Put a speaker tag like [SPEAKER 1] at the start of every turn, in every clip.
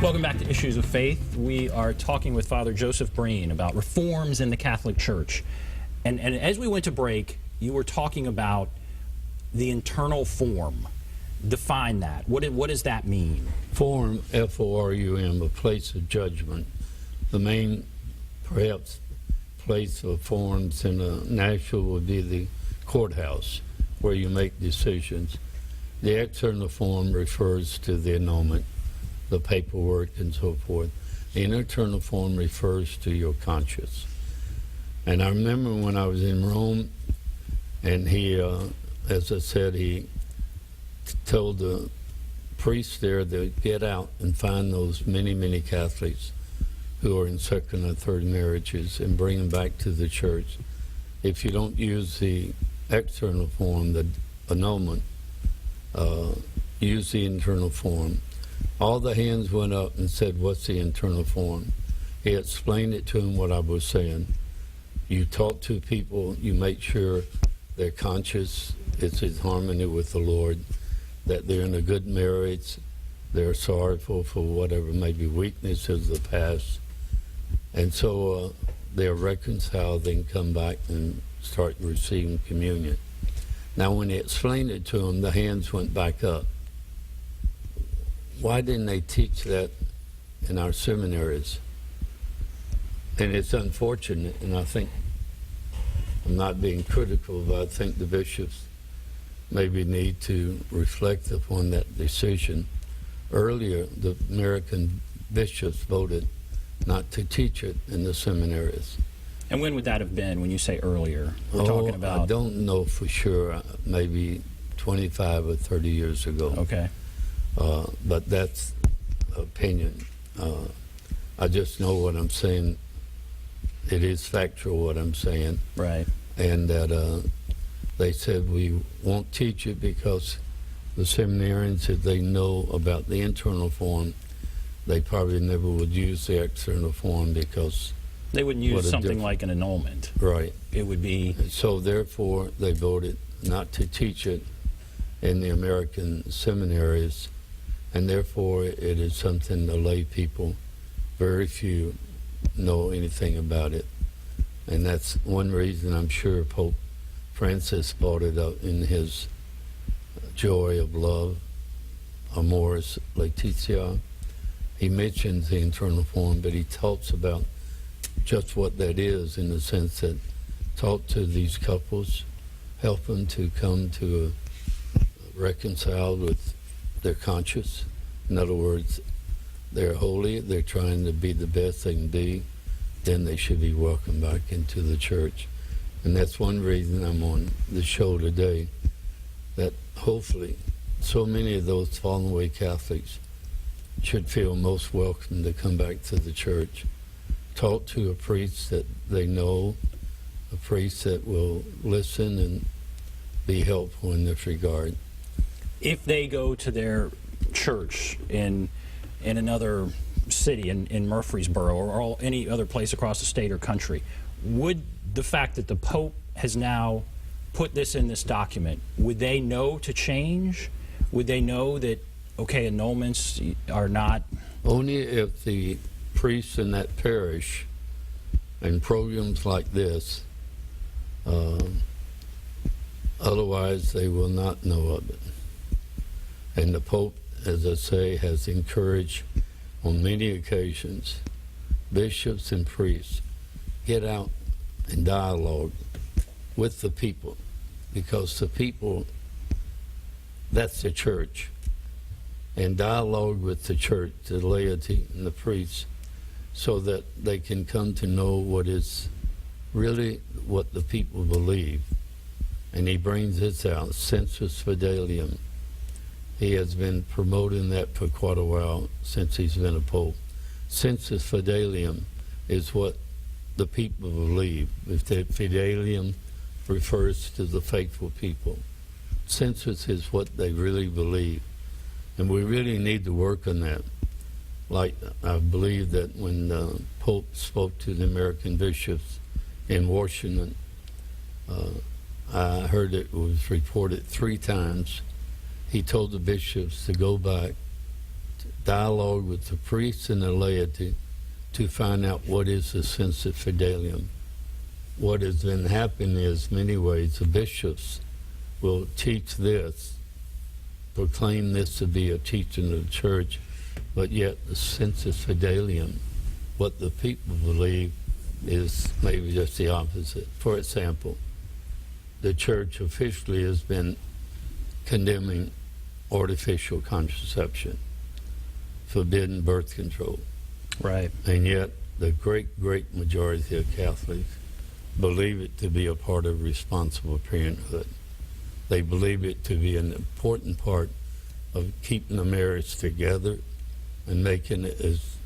[SPEAKER 1] Welcome back to Issues of Faith. We are talking with Father Joseph Breen about reforms in the Catholic Church. And as we went to break, you were talking about the internal form. Define that. What does that mean?
[SPEAKER 2] Form, F-O-R-U-M, a place of judgment. The main, perhaps, place of forms in a national would be the courthouse, where you make decisions. The external form refers to the annulment, the paperwork and so forth. The internal form refers to your conscience. And I remember when I was in Rome, and he, as I said, he told the priest there to get out and find those many Catholics who are in second or third marriages and bring them back to the church. If you don't use the external form, the annulment, use the internal form. All the hands went up and said, what's the internal form? He explained it to him what I was saying. You talk to people, you make sure they're conscious, it's in harmony with the Lord, that they're in a good marriage, they're sorrowful for whatever may be weaknesses of the past. And so they're reconciled, then come back and start receiving communion. Now when he explained it to them, the hands went back up. Why didn't they teach that in our seminaries? And it's unfortunate, and I think, I'm not being critical, but I think the bishops maybe need to reflect upon that decision. Earlier, the American bishops voted not to teach it in the seminaries.
[SPEAKER 1] And when would that have been, when you say earlier? We're talking about...
[SPEAKER 2] I don't know for sure, maybe 25 or 30 years ago.
[SPEAKER 1] Okay.
[SPEAKER 2] But that's opinion. I just know what I'm saying. It is factual what I'm saying.
[SPEAKER 1] Right.
[SPEAKER 2] And that they said we won't teach it because the seminarians, if they know about the internal form, they probably never would use the external form because...
[SPEAKER 1] They wouldn't use something like an annulment.
[SPEAKER 2] Right.
[SPEAKER 1] It would be...
[SPEAKER 2] So therefore, they voted not to teach it in the American seminaries, and therefore it is something the lay people, very few, know anything about it. And that's one reason I'm sure Pope Francis brought it up in his Joy of Love, Amoris Laetitia. He mentions the internal form, but he talks about just what that is, in the sense that talk to these couples, help them to come to reconcile with their conscience. In other words, they're holy, they're trying to be the best they can be, then they should be welcomed back into the church. And that's one reason I'm on the show today, that hopefully so many of those fallen away Catholics should feel most welcome to come back to the church. Talk to a priest that they know, a priest that will listen and be helpful in this regard.
[SPEAKER 1] If they go to their church in another city, in Murfreesboro or any other place across the state or country, would the fact that the Pope has now put this in this document, would they know to change? Would they know that, okay, annulments are not...
[SPEAKER 2] Only if the priests in that parish and programs like this, otherwise they will not know of it. And the Pope, as I say, has encouraged on many occasions bishops and priests, get out and dialogue with the people, because the people, that's the church. And dialogue with the church, the laity and the priests, so that they can come to know what is really what the people believe. And he brings this out, sensus fidelium. He has been promoting that for quite a while since he's been a pope. Sensus fidelium is what the people believe. If the fidelium refers to the faithful people, sensus is what they really believe. And we really need to work on that. Like, I believe that when the Pope spoke to the American bishops in Washington, I heard it was reported 3 times. He told the bishops to go back dialogue with the priests and the laity to find out what is the sensus fidelium. What has been happening is, many ways, the bishops will teach this, proclaim this to be a teaching of the church, but yet the sensus fidelium, what the people believe, is maybe just the opposite. For example, the church officially has been condemning artificial contraception, forbidden birth control.
[SPEAKER 1] Right.
[SPEAKER 2] And yet the great, great majority of Catholics believe it to be a part of responsible parenthood. They believe it to be an important part of keeping the marriage together and making it as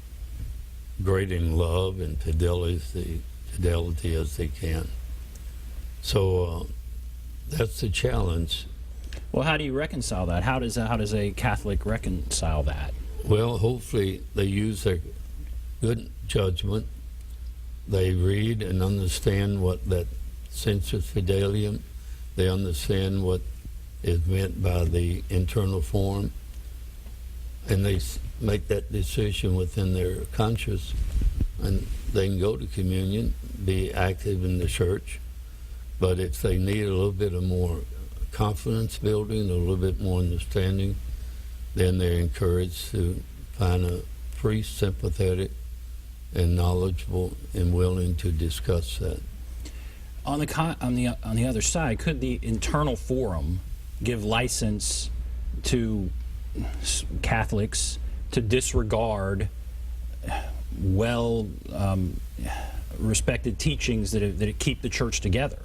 [SPEAKER 2] great in love and fidelity as they can. So that's the challenge.
[SPEAKER 1] Well, how do you reconcile that? How does a Catholic reconcile that?
[SPEAKER 2] Well, hopefully they use their good judgment. They read and understand what that sensus fidelium, they understand what is meant by the internal form, and they make that decision within their conscience, and they can go to communion, be active in the church. But if they need a little bit of more confidence building, a little bit more understanding, then they're encouraged to find a priest sympathetic and knowledgeable and willing to discuss that.
[SPEAKER 1] On the other side, could the internal forum give license to Catholics to disregard respected teachings that keep the church together?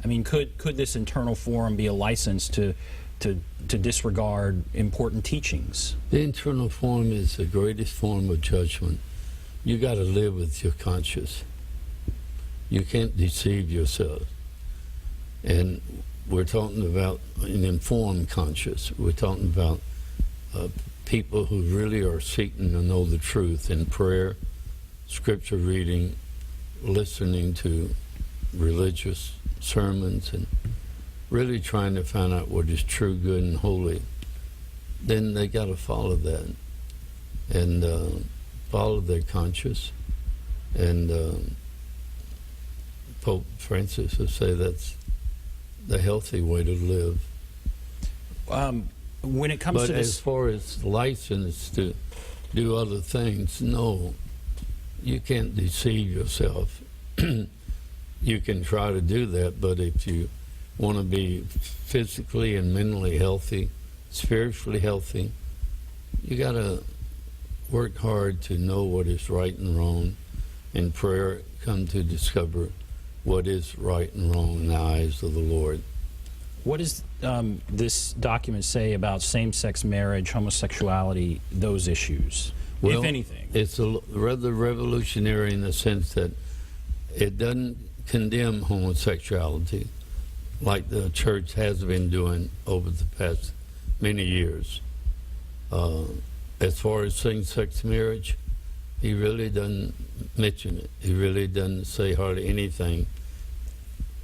[SPEAKER 1] I mean, could this internal forum be a license to disregard important teachings?
[SPEAKER 2] The internal form is the greatest form of judgment. You got to live with your conscience. You can't deceive yourself. And we're talking about an informed conscience. We're talking about people who really are seeking to know the truth in prayer, scripture reading, listening to religious sermons, and really trying to find out what is true, good, and holy. Then they got to follow that and follow their conscience. And Pope Francis would say that's the healthy way to live.
[SPEAKER 1] When it comes
[SPEAKER 2] but
[SPEAKER 1] to this,
[SPEAKER 2] as far as license to do other things, no, you can't deceive yourself. You can try to do that, but if you want to be physically and mentally healthy, spiritually healthy, you got to work hard to know what is right and wrong. In prayer, come to discover what is right and wrong in the eyes of the Lord.
[SPEAKER 1] what does this document say about same-sex marriage, homosexuality, those issues,
[SPEAKER 2] well,
[SPEAKER 1] if anything?
[SPEAKER 2] It's rather revolutionary in the sense that it doesn't condemn homosexuality like the church has been doing over the past many years. As far as same-sex marriage, he really doesn't mention it. He really doesn't say hardly anything.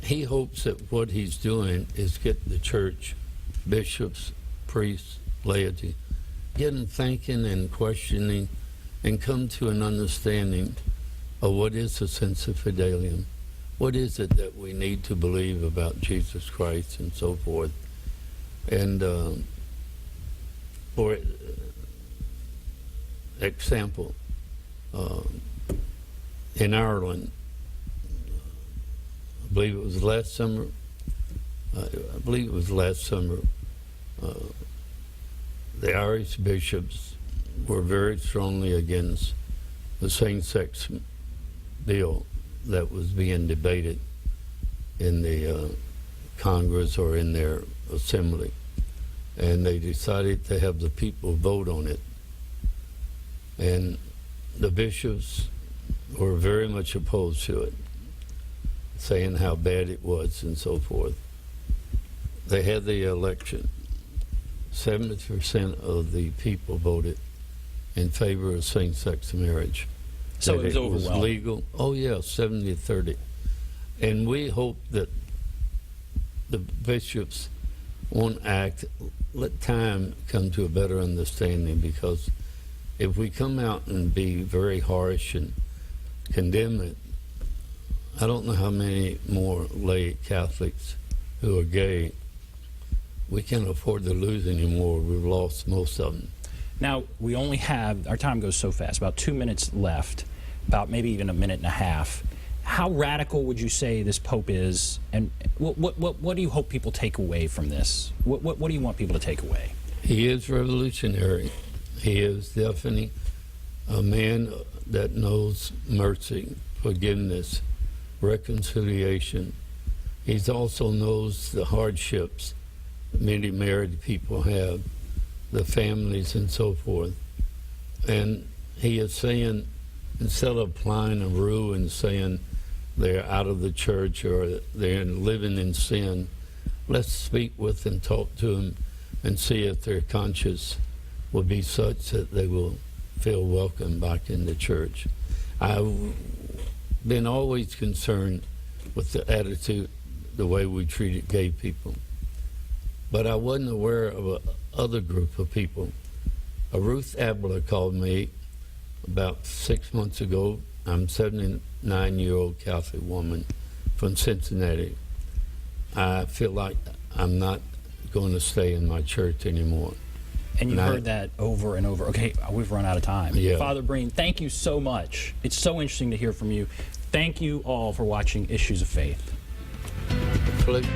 [SPEAKER 2] He hopes that what he's doing is get the church, bishops, priests, laity, get them thinking and questioning and come to an understanding of what is the sensus fidelium. What is it that we need to believe about Jesus Christ and so forth? And for example, in Ireland, I believe it was last summer, the Irish bishops were very strongly against the same-sex bill that was being debated in the Congress or in their assembly. And they decided to have the people vote on it. And the bishops were very much opposed to it, saying how bad it was and so forth. They had the election. 70% of the people voted in favor of same-sex marriage.
[SPEAKER 1] So it was
[SPEAKER 2] overwhelming. Was legal. Oh yeah, 70-30. And we hope that the bishops won't act. Let time come to a better understanding, because if we come out and be very harsh and condemn it, I don't know how many more lay Catholics who are gay. We can't afford to lose anymore. We've lost most of them.
[SPEAKER 1] Now, we only have, our time goes so fast, about 2 minutes left, about maybe even a minute and a half. How radical would you say this Pope is, and what do you hope people take away from this? What do you want people to take away?
[SPEAKER 2] He is revolutionary. He is definitely a man that knows mercy, forgiveness, reconciliation. He also knows the hardships many married people have, the families and so forth. And he is saying, instead of applying a rule and saying they're out of the church or they're living in sin, let's speak with them, talk to them, and see if their conscience will be such that they will feel welcome back in the church. I've been always concerned with the attitude, the way we treated gay people. But I wasn't aware of a other group of people. Ruth Abler called me about 6 months ago. I'm a 79-year-old Catholic woman from Cincinnati. I feel like I'm not going to stay in my church anymore.
[SPEAKER 1] And you've heard that over and over. Okay, we've run out of time.
[SPEAKER 2] Yeah.
[SPEAKER 1] Father Breen, thank you so much. It's so interesting to hear from you. Thank you all for watching Issues of Faith.
[SPEAKER 2] Please.